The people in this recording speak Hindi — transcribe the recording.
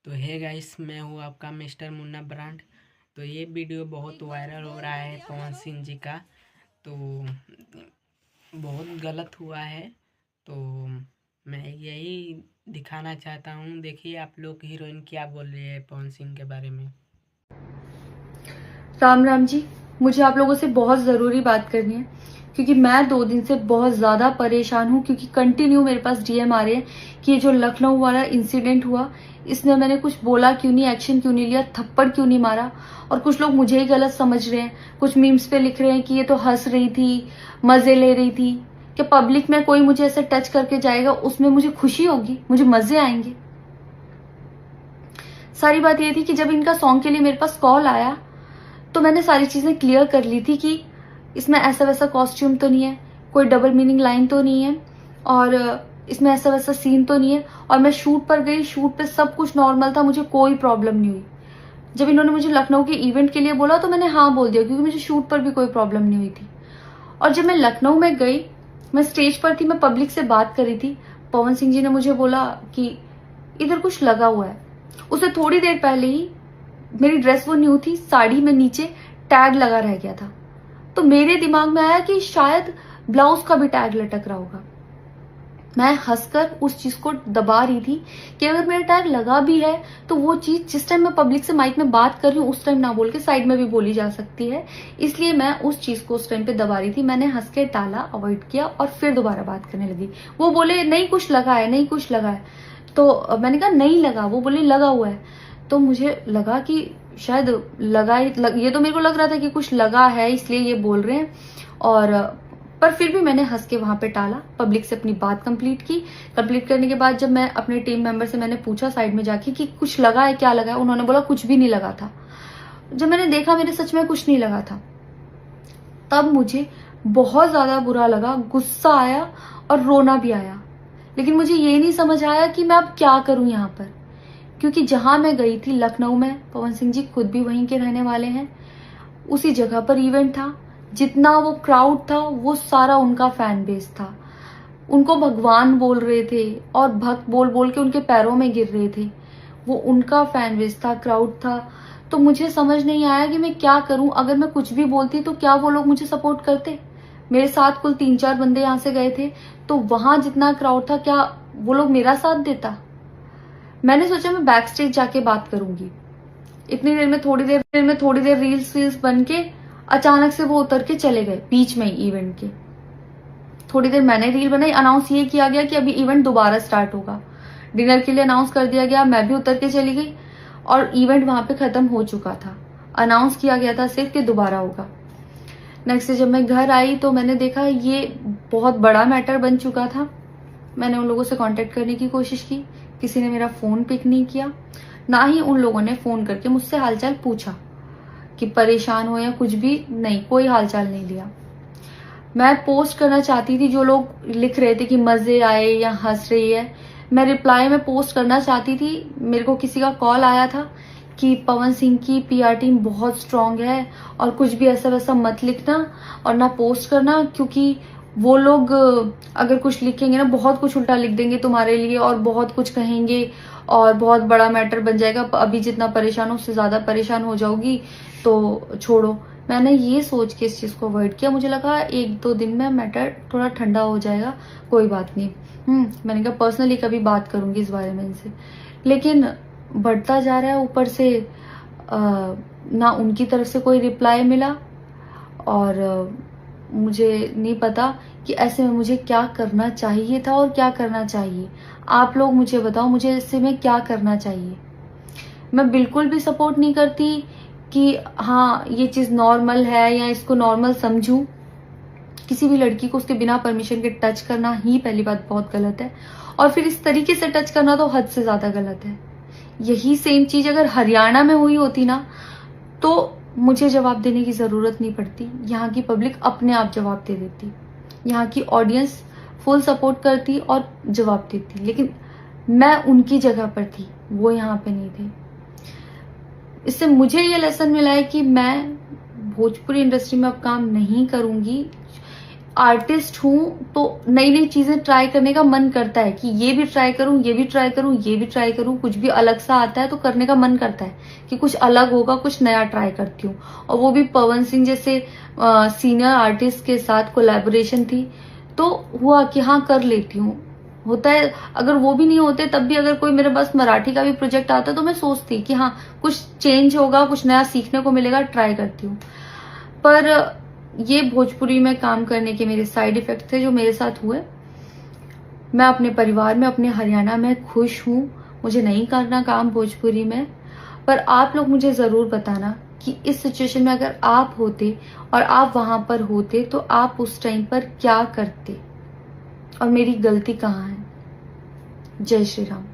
तो हे गाइस, मैं हूँ आपका मिस्टर मुन्ना ब्रांड। तो ये वीडियो बहुत वायरल हो रहा है पवन सिंह जी का। तो बहुत गलत हुआ है। तो मैं यही दिखाना चाहता हूँ। देखिए आप लोग, हीरोइन क्या बोल रही है पवन सिंह के बारे में। राम राम जी। मुझे आप लोगों से बहुत ज़रूरी बात करनी है क्योंकि मैं 2 दिन से बहुत ज़्यादा परेशान हूँ क्योंकि कंटिन्यू मेरे पास डीएम आ रहे हैं कि ये जो लखनऊ वाला इंसिडेंट हुआ, इसमें मैंने कुछ बोला क्यों नहीं, एक्शन क्यों नहीं लिया, थप्पड़ क्यों नहीं मारा। और कुछ लोग मुझे ही गलत समझ रहे हैं। कुछ मीम्स पे लिख रहे हैं कि ये तो हंस रही थी, मज़े ले रही थी। कि पब्लिक में कोई मुझे ऐसे टच करके जाएगा, उसमें मुझे खुशी होगी, मुझे मज़े आएंगे। सारी बात ये थी कि जब इनका सॉन्ग के लिए मेरे पास कॉल आया तो मैंने सारी चीज़ें क्लियर कर ली थी कि इसमें ऐसा वैसा कॉस्ट्यूम तो नहीं है, कोई डबल मीनिंग लाइन तो नहीं है, और इसमें ऐसा वैसा सीन तो नहीं है। और मैं शूट पर गई, शूट पे सब कुछ नॉर्मल था, मुझे कोई प्रॉब्लम नहीं हुई। जब इन्होंने मुझे लखनऊ के इवेंट के लिए बोला तो मैंने हाँ बोल दिया क्योंकि मुझे शूट पर भी कोई प्रॉब्लम नहीं हुई थी। और जब मैं लखनऊ में गई, मैं स्टेज पर थी, मैं पब्लिक से बात कर रही थी, पवन सिंह जी ने मुझे बोला कि इधर कुछ लगा हुआ है। उससे थोड़ी देर पहले ही मेरी ड्रेस वो न्यू थी, साड़ी में नीचे टैग लगा रह गया था। तो मेरे दिमाग में आया कि शायद ब्लाउज का भी टैग लटक रहा होगा। मैं हंसकर उस चीज को दबा रही थी कि अगर मेरा टैग लगा भी है तो वो चीज जिस टाइम मैं पब्लिक से माइक में बात कर रही हूँ उस टाइम ना बोल के साइड में भी बोली जा सकती है। इसलिए मैं उस चीज को उस टाइम पे दबा रही थी। मैंने हंस के टाला, अवॉइड किया और फिर दोबारा बात करने लगी। वो बोले नहीं कुछ लगा है, नहीं कुछ लगा है। तो मैंने कहा नहीं लगा। वो बोले लगा हुआ है। तो मुझे लगा कि शायद ये तो मेरे को लग रहा था कि कुछ लगा है इसलिए ये बोल रहे हैं। और पर फिर भी मैंने हंस के वहां पे टाला, पब्लिक से अपनी बात कंप्लीट की। कंप्लीट करने के बाद जब मैं अपने टीम मेंबर से मैंने पूछा साइड में जाके कि कुछ लगा है, क्या लगा है, उन्होंने बोला कुछ भी नहीं लगा था। जब मैंने देखा मेरे सच में कुछ नहीं लगा था, तब मुझे बहुत ज्यादा बुरा लगा, गुस्सा आया और रोना भी आया। लेकिन मुझे ये नहीं समझ आया कि मैं अब क्या करूं यहाँ पर, क्योंकि जहां मैं गई थी लखनऊ में, पवन सिंह जी खुद भी वहीं के रहने वाले हैं, उसी जगह पर इवेंट था। जितना वो क्राउड था वो सारा उनका फैन बेस था। उनको भगवान बोल रहे थे और भक्त बोल बोल के उनके पैरों में गिर रहे थे। वो उनका फैन बेस था, क्राउड था। तो मुझे समझ नहीं आया कि मैं क्या करूं। अगर मैं कुछ भी बोलती तो क्या वो लोग मुझे सपोर्ट करते। मेरे साथ कुल 3-4 बंदे यहाँ से गए थे, तो वहां जितना क्राउड था, क्या वो लोग मेरा साथ देता। मैंने सोचा मैं बैक स्टेज जाके बात करूंगी। इतनी देर में थोड़ी देर रील्स वील्स बन के अचानक से वो उतर के चले गए बीच में ही इवेंट के। थोड़ी देर मैंने रील बनाई, अनाउंस ये किया गया कि अभी इवेंट दोबारा स्टार्ट होगा। डिनर के लिए अनाउंस कर दिया गया, मैं भी उतर के चली गई और इवेंट वहां पे खत्म हो चुका था। अनाउंस किया गया था सिर्फ कि दोबारा होगा। नेक्स्ट डे जब मैं घर आई तो मैंने देखा ये बहुत बड़ा मैटर बन चुका था। मैंने उन लोगों से कांटेक्ट करने की कोशिश की, किसी ने मेरा फोन पिक नहीं किया, ना ही उन लोगों ने फोन करके मुझसे हालचाल पूछा कि परेशान हो या कुछ भी नहीं, कोई हालचाल नहीं लिया। मैं पोस्ट करना चाहती थी, जो लोग लिख रहे थे कि मजे आए या हंस रही है, मैं रिप्लाई में पोस्ट करना चाहती थी। मेरे को किसी का कॉल आया था कि पवन सिंह की पीआर टीम बहुत स्ट्रांग है और कुछ भी ऐसा वैसा मत लिखना और ना पोस्ट करना, क्योंकि वो लोग अगर कुछ लिखेंगे ना, बहुत कुछ उल्टा लिख देंगे तुम्हारे लिए और बहुत कुछ कहेंगे और बहुत बड़ा मैटर बन जाएगा। अभी जितना परेशान हो उससे ज्यादा परेशान हो जाओगी, तो छोड़ो। मैंने ये सोच के इस चीज को अवॉइड किया। मुझे लगा 1-2 दिन में मैटर थोड़ा ठंडा हो जाएगा, कोई बात नहीं। मैंने कहा पर्सनली कभी बात करूंगी इस बारे में इनसे। लेकिन बढ़ता जा रहा है। ऊपर से ना उनकी तरफ से कोई रिप्लाई मिला और मुझे नहीं पता कि ऐसे में मुझे क्या करना चाहिए था और क्या करना चाहिए। आप लोग मुझे बताओ, मुझे ऐसे में क्या करना चाहिए। मैं बिल्कुल भी सपोर्ट नहीं करती कि हाँ ये चीज नॉर्मल है या इसको नॉर्मल समझूं। किसी भी लड़की को उसके बिना परमिशन के टच करना ही पहली बात बहुत गलत है, और फिर इस तरीके से टच करना तो हद से ज्यादा गलत है। यही सेम चीज अगर हरियाणा में हुई होती ना, तो मुझे जवाब देने की जरूरत नहीं पड़ती। यहाँ की पब्लिक अपने आप जवाब दे देती, यहाँ की ऑडियंस फुल सपोर्ट करती और जवाब देती। लेकिन मैं उनकी जगह पर थी, वो यहाँ पे नहीं थे। इससे मुझे ये लेसन मिला है कि मैं भोजपुरी इंडस्ट्री में अब काम नहीं करूंगी। आर्टिस्ट हूँ तो नई नई चीजें ट्राई करने का मन करता है कि ये भी ट्राई करूँ, ये भी ट्राई करूँ, ये भी ट्राई करूँ। कुछ भी अलग सा आता है तो करने का मन करता है कि कुछ अलग होगा, कुछ नया ट्राई करती हूँ। और वो भी पवन सिंह जैसे सीनियर आर्टिस्ट के साथ कोलैबोरेशन थी तो हुआ कि हाँ कर लेती हूँ। होता है, अगर वो भी नहीं होते तब भी अगर कोई मेरे पास मराठी का भी प्रोजेक्ट आता तो मैं सोचती कि हाँ कुछ चेंज होगा, कुछ नया सीखने को मिलेगा, ट्राई करती हूँ। पर ये भोजपुरी में काम करने के मेरे साइड इफेक्ट थे जो मेरे साथ हुए। मैं अपने परिवार में, अपने हरियाणा में खुश हूँ। मुझे नहीं करना काम भोजपुरी में। पर आप लोग मुझे जरूर बताना कि इस सिचुएशन में अगर आप होते और आप वहां पर होते तो आप उस टाइम पर क्या करते और मेरी गलती कहाँ है। जय श्री राम।